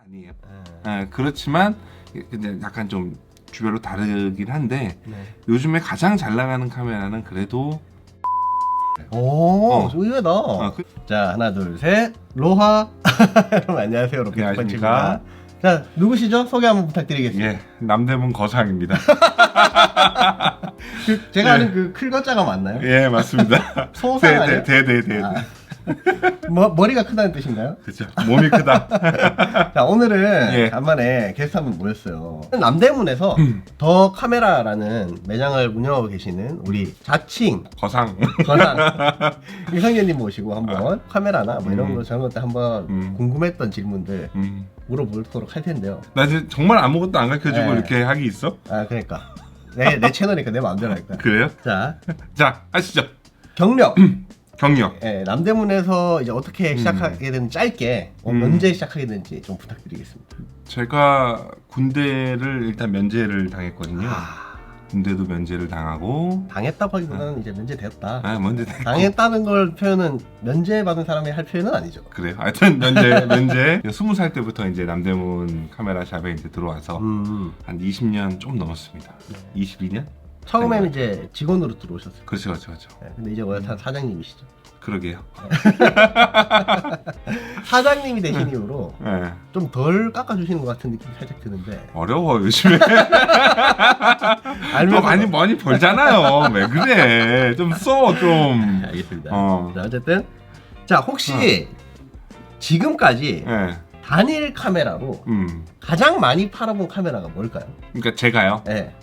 아니에요. 그렇지만 근데 약간 좀 주별로 다르긴 한데 네. 요즘에 가장 잘 나가는 카메라는 그래도 오, 의외다. 자, 하나, 둘, 셋. 로하. 여러분 안녕하세요. 로켓펀치입니다. 자, 누구시죠? 소개 한번 부탁드리겠습니다. 예, 남대문 거상입니다. 제가 아는 그 클거자가 맞나요? 예, 맞습니다. 소상 아니에요? 네. 아. 머리가 크다는 뜻인가요? 그렇죠. 몸이 크다. 자, 오늘은 예. 간만에 게스트 한 분 모였어요. 남대문에서 더 카메라라는 매장을 운영하고 계시는 우리 자칭 거상. 권한 이성현님 모시고 한번 카메라나 뭐 이런 거 저런 것들 한번 궁금했던 질문들 물어보도록 할 텐데요. 나 이제 정말 아무것도 안 가르쳐주고 네. 이렇게 하기 있어? 아, 그러니까 내 채널이니까 내 마음대로 할 거야. 그래요? 자, 하시죠. 경력. 경력. 예, 남대문에서 이제 어떻게 시작하게 됐는지 짧게 언제 시작하게 됐는지 좀 부탁드리겠습니다. 제가 군대를 일단 면제를 당했거든요. 군대도 면제를 당하고 당했다고 하기보다는 이제 면제됐다. 먼저 됐고. 당했다는 걸 표현은 면제받은 사람이 할 표현은 아니죠. 그래요. 하여튼 면제 20살 때부터 이제 남대문 카메라샵에 이제 들어와서 한 20년 좀 넘었습니다. 22년? 처음에는 이제 직원으로 들어오셨어요. 그렇죠. 네, 근데 이제 원래 사장님이시죠. 그러게요. 사장님이 되신 이후로 네. 좀 덜 깎아주시는 것 같은 느낌이 살짝 드는데. 어려워 요즘에. 또 많이 벌잖아요. 왜 그래? 좀 써 좀. 알겠습니다. 어. 자, 어쨌든 자, 혹시 지금까지 네. 단일 카메라로 가장 많이 팔아본 카메라가 뭘까요? 그러니까 제가요. 네.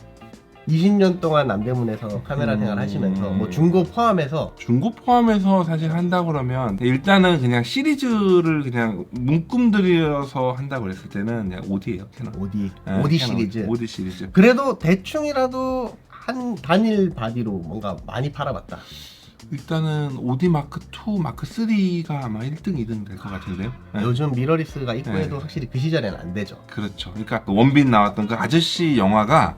20년 동안 남대문에서 카메라 생활 하시면서 뭐 중고 포함해서 중고 포함해서 사실 한다 그러면 일단은 그냥 시리즈를 그냥 문금 들여서 한다 그랬을 때는 그냥 OD예요. 캐논. 오디 네, 오디 캐논. 시리즈. OD 시리즈. 그래도 대충이라도 한 단일 바디로 뭔가 많이 팔아봤다. 일단은 OD 마크 2, 마크 3가 아마 1등, 2등 될 것 같은데요. 네. 요즘 미러리스가 있고 해도 네. 확실히 그 시절에는 안 되죠. 그렇죠. 그러니까 그 원빈 나왔던 그 아저씨 영화가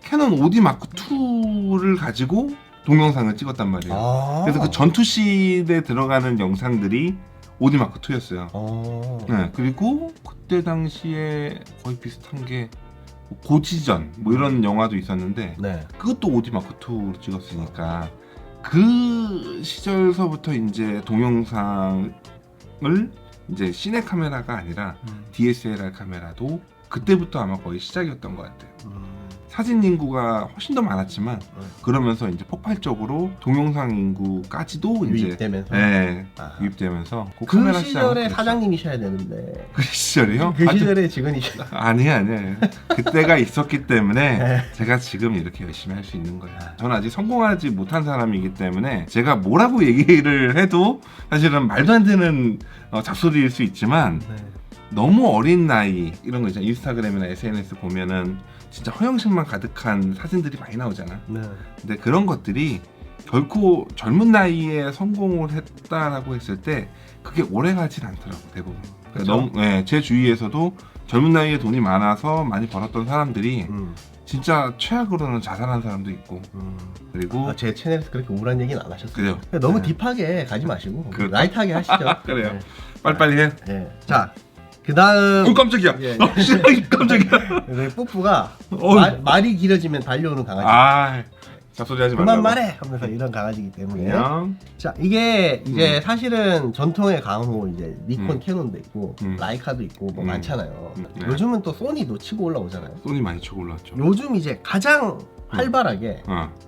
캐논 OD 마크 2를 가지고 동영상을 찍었단 말이에요. 그래서 그 전투씬에 들어가는 영상들이 OD 마크 2였어요. 네, 그리고 그때 당시에 거의 비슷한 게 고지전 뭐 이런 영화도 있었는데 네. 그것도 OD 마크 2로 찍었으니까 그 시절서부터 이제 동영상을 이제 시네 카메라가 아니라 DSLR 카메라도 그때부터 아마 거의 시작이었던 것 같아요. 사진 인구가 훨씬 더 많았지만 그러면서 이제 폭발적으로 동영상 인구까지도 이제 유입되면서. 유입되면서 그 카메라 시절에 시장은 그랬어요. 사장님이셔야 되는데. 그 시절이요? 그 시절에 직원이셔. 아니에요. 그때가 있었기 때문에 네. 제가 지금 이렇게 열심히 할 수 있는 거예요. 저는 아직 성공하지 못한 사람이기 때문에 제가 뭐라고 얘기를 해도 사실은 말도 안 되는 잡소리일 수 있지만 너무 어린 나이 이런 거 있잖아요. 인스타그램이나 SNS 보면은 진짜 허영심만 가득한 사진들이 많이 나오잖아. 근데 그런 것들이 결코 젊은 나이에 성공을 했다라고 했을 때 그게 오래 가진 않더라고 대부분. 그러니까 제 주위에서도 젊은 나이에 돈이 많아서 많이 벌었던 사람들이 진짜 최악으로는 자살한 사람도 있고 그리고 제 채널에서 그렇게 우울한 얘기는 안 하셨어요. 그래요? 너무 네. 딥하게 가지 마시고 그렇죠. 라이트하게 하시죠. 그래요. 빨리빨리 해. 네. 자, 그 다음 깜짝이야. 예. 깜짝이야. 뿌뿌가 말이 길어지면 달려오는 강아지. 잡소리 하지 그만 말라고. 말해 하면서 이런 강아지이기 때문에. 그냥 자, 이게 이제 사실은 전통의 강호 이제 니콘, 캐논도 있고 라이카도 있고 뭐 많잖아요. 네. 요즘은 또 소니도 치고 올라오잖아요. 손이 많이 치고 올라왔죠. 요즘 이제 가장 활발하게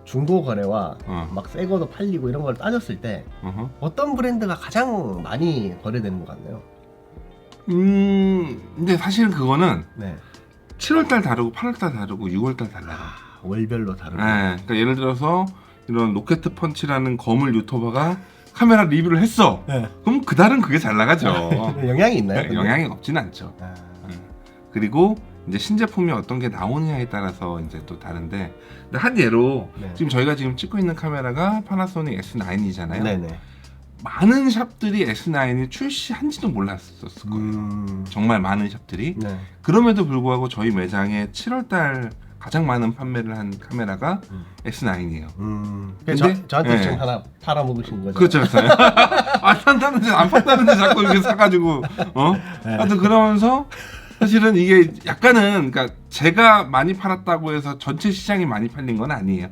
중고 거래와 막 새 거도 팔리고 이런 걸 따졌을 때 어떤 브랜드가 가장 많이 거래되는 것 같나요? 근데 사실 그거는 네. 7월달 다르고 8월달 다르고 6월달 달라요. 월별로 다르고. 그러니까 예를 들어서 이런 로켓 펀치라는 거물 유튜버가 카메라 리뷰를 했어. 그럼 그달은 그게 잘 나가죠. 영향이 있나요? 근데? 영향이 없진 않죠. 그리고 이제 신제품이 어떤 게 나오느냐에 따라서 이제 또 다른데, 근데 한 예로 지금 저희가 지금 찍고 있는 카메라가 파나소닉 S9이잖아요. 네네. 많은 샵들이 S9이 출시한지도 몰랐었을 거예요. 정말 많은 샵들이. 그럼에도 불구하고 저희 매장에 7월달 가장 많은 판매를 한 카메라가 S9이에요. 근데 저한테 지금 하나 팔아먹으신 거죠? 그렇죠. 안 판다는데 안 판다는데 자꾸 이렇게 사가지고 하여튼 그러면서 사실은 이게 약간은 그러니까 제가 많이 팔았다고 해서 전체 시장이 많이 팔린 건 아니에요.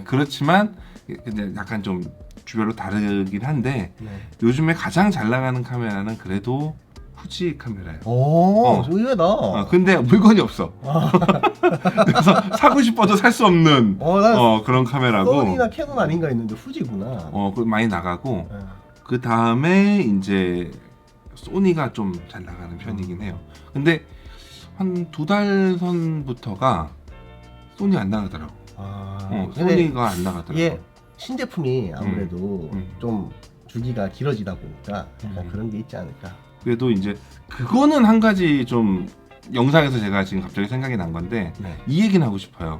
그렇지만 근데 약간 좀 주별로 다르긴 한데 요즘에 가장 잘 나가는 카메라는 그래도 후지 카메라예요. 오, 의외다. 근데 물건이 없어. 그래서 사고 싶어도 살 수 없는 그런 카메라고. 소니나 캐논 아닌가 했는데 후지구나. 많이 나가고 그 다음에 이제 소니가 좀 잘 나가는 편이긴 해요. 근데 한 2달 전부터가 소니 안 나가더라고. 소니가 안 나가더라고. 이게 신제품이 아무래도 좀 주기가 길어지다 보니까 약간 그런 게 있지 않을까. 그래도 이제 그거는 한 가지 좀 영상에서 제가 지금 갑자기 생각이 난 건데 이 얘기는 하고 싶어요.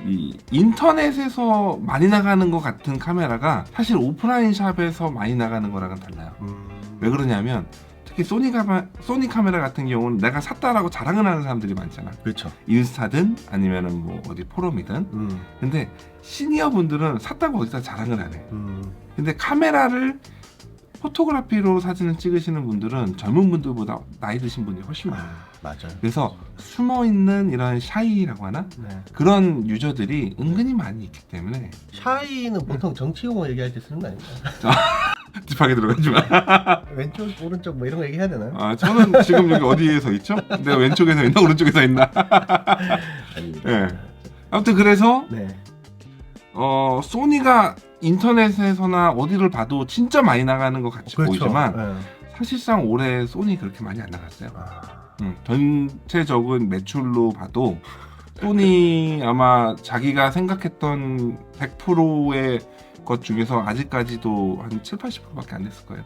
이 인터넷에서 많이 나가는 것 같은 카메라가 사실 오프라인 샵에서 많이 나가는 거랑은 달라요. 왜 그러냐면 특히 소니 카메라 같은 경우는 내가 샀다라고 자랑을 하는 사람들이 많잖아. 그렇죠. 인스타든 아니면은 뭐 어디 포럼이든. 근데 시니어 분들은 샀다고 어디다 자랑을 안 해. 근데 카메라를 포토그래피로 사진을 찍으시는 분들은 젊은 분들보다 나이 드신 분이 훨씬 많아요. 맞아요. 그래서 숨어있는 이런 샤이라고 하나? 그런 유저들이 은근히 많이 있기 때문에. 샤이는 보통 정치 용어 얘기할 때 쓰는 거 아닌가요? 딥하게 들어가지 마. 왼쪽 오른쪽 뭐 이런 거 얘기해야 되나요? 저는 지금 여기 어디에 서 있죠? 내가 왼쪽에서 있나 오른쪽에 서 있나? 아닙니다. 아무튼 그래서 소니가 인터넷에서나 어디를 봐도 진짜 많이 나가는 것 같이 보이지만 사실상 올해 소니 그렇게 많이 안 나갔어요. 전체적인 매출로 봐도 소니 아마 자기가 생각했던 100%의 것 중에서 아직까지도 한 7-80%밖에 안 됐을 거예요.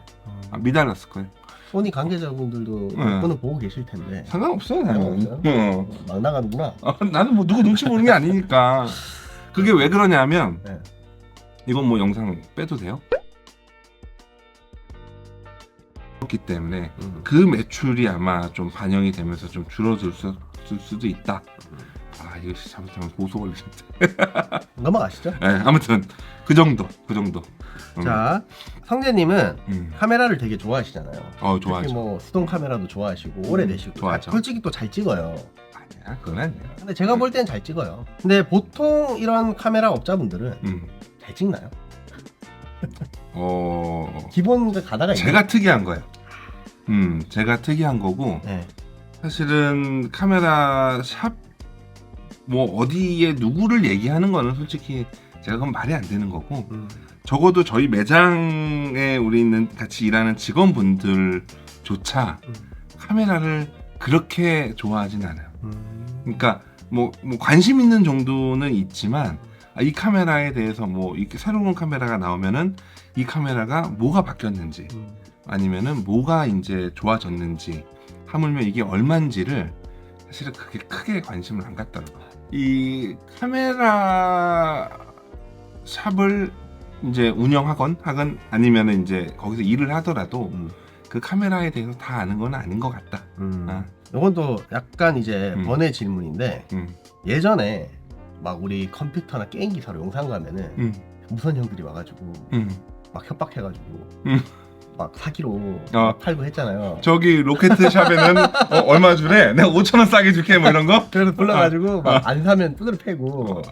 미달랐을 거예요. 소니 관계자분들도 그거는 보고 계실 텐데 상관없어요. 나는. 막 나가는구나. 나는 뭐 누구 눈치 보는 게 아니니까. 그게 왜 그러냐면 이건 뭐 영상 빼도 돼요? 그렇기 때문에 그 매출이 아마 좀 반영이 되면서 좀 줄어들 수도 있다. 이거 잘못하면 고소 걸리겠다. 넘어가시죠. 아무튼 그 정도. 자, 성재님은 카메라를 되게 좋아하시잖아요. 좋아하죠. 특히 뭐 수동 카메라도 좋아하시고 오래되시고 좋아하죠. 솔직히 또 잘 찍어요. 아니야, 그건 아니에요. 근데 제가 볼 땐 잘 찍어요. 근데 보통 이런 카메라 업자분들은 잘 찍나요? 기본 그 가다가 제가 특이한 거예요. 제가 특이한 거고 사실은 카메라 샵 뭐 어디에 누구를 얘기하는 거는 솔직히 제가 그건 말이 안 되는 거고 적어도 저희 매장에 우리 있는 같이 일하는 직원분들조차 카메라를 그렇게 좋아하진 않아요. 그러니까 뭐 관심 있는 정도는 있지만 이 카메라에 대해서 뭐 이렇게 새로운 카메라가 나오면은 이 카메라가 뭐가 바뀌었는지 아니면은 뭐가 이제 좋아졌는지 하물며 이게 얼마인지를 사실은 그렇게 크게 관심을 안 갖더라고요. 이 카메라 샵을 이제 운영하건 아니면은 이제 거기서 일을 하더라도 그 카메라에 대해서 다 아는 건 아닌 것 같다. 이건 또 약간 이제 번외 질문인데 예전에 막 우리 컴퓨터나 게임 기사로 영상 가면은 무선 형들이 와가지고 막 협박해가지고 막 사기로 팔고 했잖아요. 저기 로켓샵에는 얼마 주래? 내가 5,000원 싸게 줄게 뭐 이런 거? 그래서 불러가지고 막 안 사면 두드려 패고.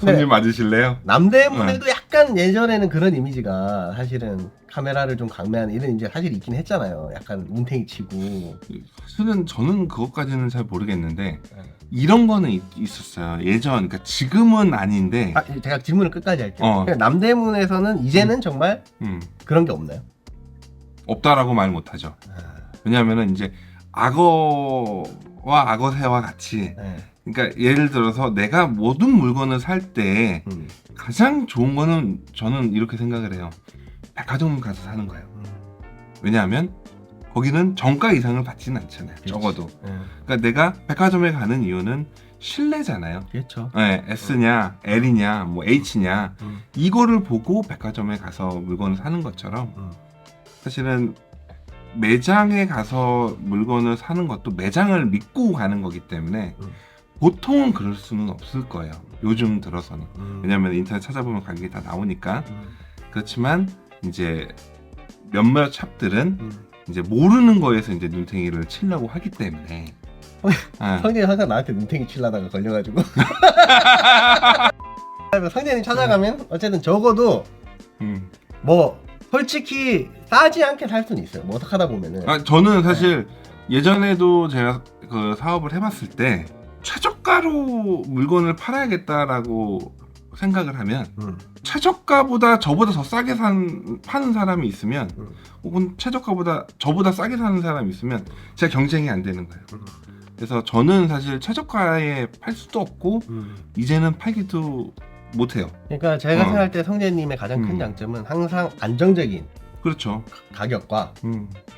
손님 맞으실래요? 남대문에도 약간 예전에는 그런 이미지가 사실은 카메라를 좀 강매하는 이런 이제 사실 있긴 했잖아요. 약간 문탱이 치고. 사실은 저는 그것까지는 잘 모르겠는데 이런 거는 있었어요. 예전, 그러니까 지금은 아닌데. 제가 질문을 끝까지 할게요. 그러니까 남대문에서는 이제는 정말 그런 게 없나요? 없다라고 말 못하죠. 왜냐하면은 이제 악어와 악어새와 같이 그러니까 예를 들어서 내가 모든 물건을 살 때 가장 좋은 거는 저는 이렇게 생각을 해요. 백화점 가서 사는 거예요. 왜냐하면 거기는 정가 이상을 받지는 않잖아요. 그렇지. 적어도. 그러니까 내가 백화점에 가는 이유는 신뢰잖아요. 그렇죠. S냐, L이냐, 뭐 H냐 이거를 보고 백화점에 가서 물건을 사는 것처럼 사실은 매장에 가서 물건을 사는 것도 매장을 믿고 가는 거기 때문에 보통은 그럴 수는 없을 거예요. 요즘 들어서는. 왜냐면 인터넷 찾아보면 가격이 다 나오니까. 그렇지만 이제 몇몇 샵들은 이제 모르는 거에서 이제 눈탱이를 치려고 하기 때문에. 성재님 항상 나한테 눈탱이 치려다가 걸려가지고. 성재님 찾아가면 어쨌든 적어도 뭐 솔직히 싸지 않게 살 수는 있어요. 뭐 어떻게 하다 보면은. 저는 사실 예전에도 제가 그 사업을 해봤을 때 최저가로 물건을 팔아야겠다라고 생각을 하면 최저가보다 저보다 더 싸게 파는 사람이 있으면 혹은 최저가보다 저보다 싸게 사는 사람이 있으면 제가 경쟁이 안 되는 거예요. 그래서 저는 사실 최저가에 팔 수도 없고 이제는 팔기도 못해요. 그러니까 제가 생각할 때 성재님의 가장 큰 장점은 항상 안정적인 그렇죠. 가격과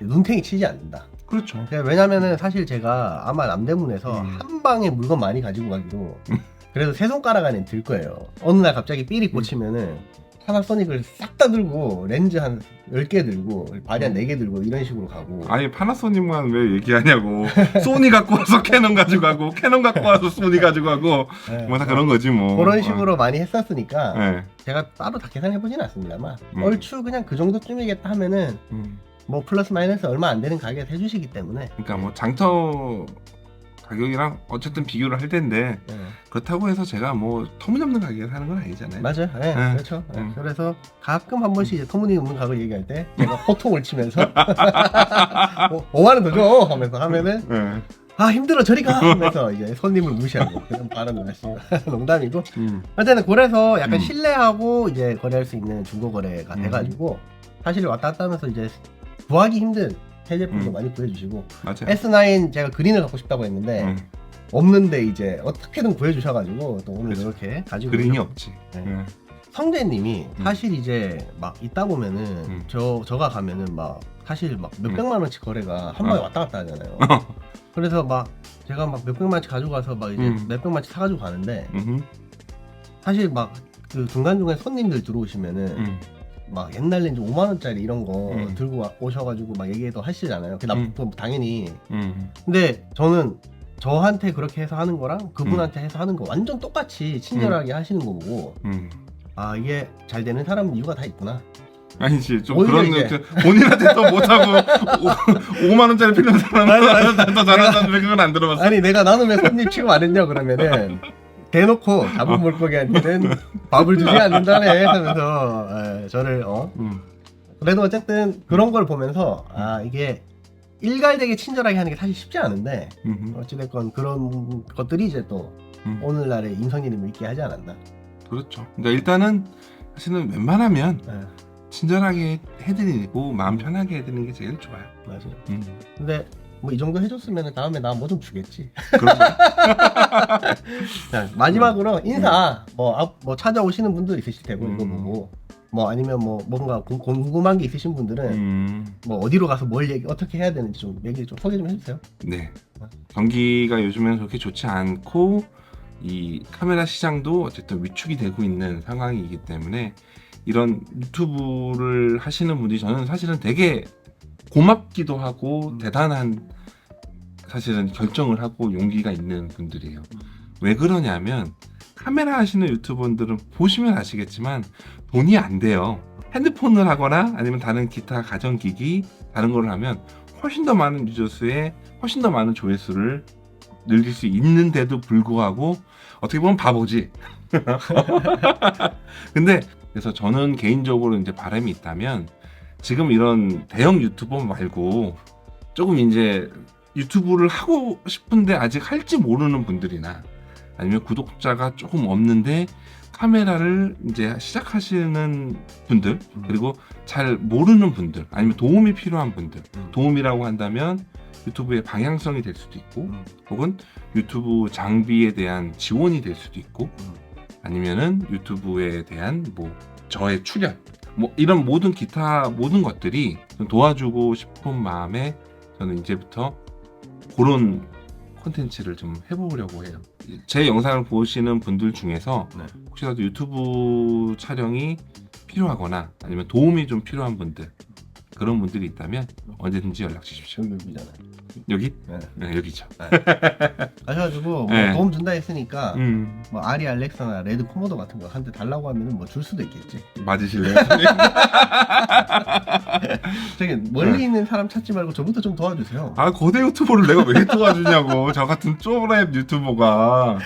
눈탱이 치지 않는다. 그렇죠. 왜냐면은 사실 제가 아마 남대문에서 한 방에 물건 많이 가지고 가기로 그래서 세 손가락 안에 들 거예요. 어느 날 갑자기 삘이 꽂히면은 파나소닉을 싹 다 들고 렌즈 한 10개 들고 바리 한 4개 들고 이런 식으로 가고. 아니 파나소닉만 왜 얘기하냐고. 소니 갖고 와서 캐논 가지고 가고 캐논 갖고 와서 소니 가지고 가고 네, 뭐 다 그런 거지 뭐. 그런 식으로 많이 했었으니까 네. 제가 따로 다 계산해보진 않습니다만 얼추 그냥 그 정도쯤이겠다 하면은 뭐 플러스 마이너스 얼마 안 되는 가격에 해주시기 때문에. 그러니까 뭐 장터 가격이랑 어쨌든 비교를 할 텐데 그렇다고 해서 제가 뭐 터무니없는 가격에 사는 건 아니잖아요. 맞아요. 네, 그렇죠. 그래서 가끔 한 번씩 이제 터무니없는 가격 얘기할 때 제가 호통을 치면서 5만 원 더 줘 하면서 하면은 아 힘들어 저리 가 하면서 이제 손님을 무시하고 그런 발언을 하시고 농담이고. 어쨌든 그래서 약간 신뢰하고 이제 거래할 수 있는 중고 거래가 돼가지고 사실 왔다 갔다 하면서 이제 구하기 힘든 새 제품도 많이 구해주시고. 맞아요. S9 제가 그린을 갖고 싶다고 했는데 없는데 이제 어떻게든 구해주셔가지고 또 오늘 그쵸. 이렇게 가지고 그린이 없지. 성재님이 사실 이제 막 있다 보면은 저가 가면은 막 사실 막 몇백만 원치 거래가 한 방에 왔다 갔다 하잖아요. 그래서 막 제가 막 몇백만 원치 가지고 가서 막 이제 몇백만 원치 사가지고 가는데 사실 막 그 중간중간에 손님들 들어오시면은 막 옛날 렌즈 5만 원짜리 이런 거 들고 오셔가지고 막 얘기도 하시잖아요. 그 당연히. 근데 저는 저한테 그렇게 해서 하는 거랑 그분한테 해서 하는 거 완전 똑같이 친절하게 하시는 거 보고 아 이게 잘 되는 사람은 이유가 다 있구나. 아니지 좀 오히려 그런 이제- 거 본인한테 더 못하고 5만 원짜리 필요한 사람은 더 잘한다는데 그건 안 들어봤어. 아니 내가 나는 왜 손님 취급 안 했냐 그러면은 대놓고 잡은 물고기한테는 밥을 주지 않는다네 하면서 저를 그래도 어쨌든 그런 걸 보면서 아 이게 일괄되게 친절하게 하는 게 사실 쉽지 않은데 어찌됐건 그런 것들이 이제 또 오늘날의 임성진님을 있게 하지 않았나. 그렇죠. 그러니까 일단은 사실은 웬만하면 네, 친절하게 해드리고 마음 편하게 해드리는 게 제일 좋아요. 맞아요. 근데 뭐 이 정도 해줬으면 다음에 나 뭐 좀 주겠지. 그렇죠. 자, 마지막으로 인사 뭐 찾아오시는 분들 있으실 테고 이거 보고 뭐 아니면 뭐 뭔가 궁금한 게 있으신 분들은 뭐 어디로 가서 뭘 어떻게 해야 되는지 좀 얘기 좀 소개 좀 해주세요. 네. 경기가 요즘엔 그렇게 좋지 않고 이 카메라 시장도 어쨌든 위축이 되고 있는 상황이기 때문에 이런 유튜브를 하시는 분들이 저는 사실은 되게 고맙기도 하고 대단한 사실은 결정을 하고 용기가 있는 분들이에요. 왜 그러냐면 카메라 하시는 유튜버들은 보시면 아시겠지만 돈이 안 돼요. 핸드폰을 하거나 아니면 다른 기타 가전기기 다른 걸 하면 훨씬 더 많은 유저수에 훨씬 더 많은 조회수를 늘릴 수 있는데도 불구하고 어떻게 보면 바보지. 근데 그래서 저는 개인적으로 이제 바람이 있다면 지금 이런 대형 유튜버 말고 조금 이제 유튜브를 하고 싶은데 아직 할지 모르는 분들이나 아니면 구독자가 조금 없는데 카메라를 이제 시작하시는 분들 그리고 잘 모르는 분들 아니면 도움이 필요한 분들 도움이라고 한다면 유튜브의 방향성이 될 수도 있고 혹은 유튜브 장비에 대한 지원이 될 수도 있고 아니면은 유튜브에 대한 뭐 저의 출연 뭐 이런 모든 기타 모든 것들이 좀 도와주고 싶은 마음에 저는 이제부터 그런 콘텐츠를 좀 해보려고 해요. 제 영상을 보시는 분들 중에서 혹시라도 유튜브 촬영이 필요하거나 아니면 도움이 좀 필요한 분들 그런 분들이 있다면 언제든지 연락 주십시오. 여기잖아요. 여기? 네. 네, 여기죠. 가셔가지고 뭐 네. 도움 준다 했으니까 뭐 아리 알렉사나 레드 코모도 같은 거 한 대 달라고 하면은 뭐 줄 수도 있겠지. 맞으실래요? 저기 멀리 있는 사람 찾지 말고 저부터 좀 도와주세요. 아 거대 유튜버를 내가 왜 도와주냐고. 저 같은 쪼랩 유튜버가.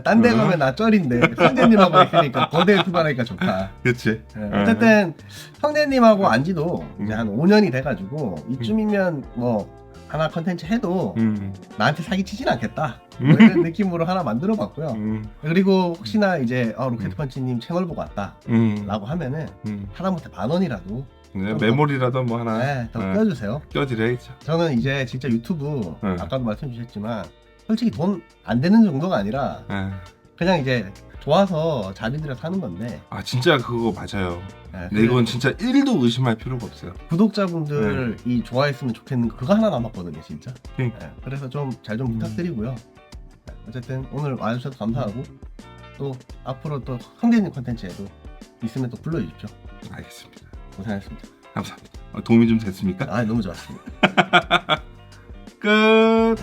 딴 데 가면 나 쩔인데 성재님하고 있으니까 거대 유튜버니까 좋다. 그치. 어쨌든 성재님하고 안지도 이제 한 5년이 돼가지고 이쯤이면 뭐 하나 컨텐츠 해도 나한테 사기치진 않겠다 뭐 이런 느낌으로 하나 만들어봤고요. 그리고 혹시나 이제 로켓펀치님 채널 보고 왔다 라고 하면은 하다못해 10,000원이라도 네, 메모리라도 뭐 하나 더 껴주세요. 껴드려야죠. 저는 이제 진짜 유튜브 아까도 말씀 주셨지만 솔직히 돈 안 되는 정도가 아니라 그냥 이제 좋아서 자비들여서 하는 건데. 아 진짜 그거 맞아요. 네, 이건 진짜 1도 의심할 필요가 없어요. 구독자분들이 좋아했으면 좋겠는 거 그거 하나 남았거든요 진짜. 그래서 좀 잘 좀 부탁드리고요. 어쨌든 오늘 와주셔서 감사하고 또 앞으로 또 성대님 컨텐츠에도 있으면 또 불러주십시오. 알겠습니다. 고생하셨습니다. 감사합니다. 도움이 좀 됐습니까? 너무 좋았습니다. 끝.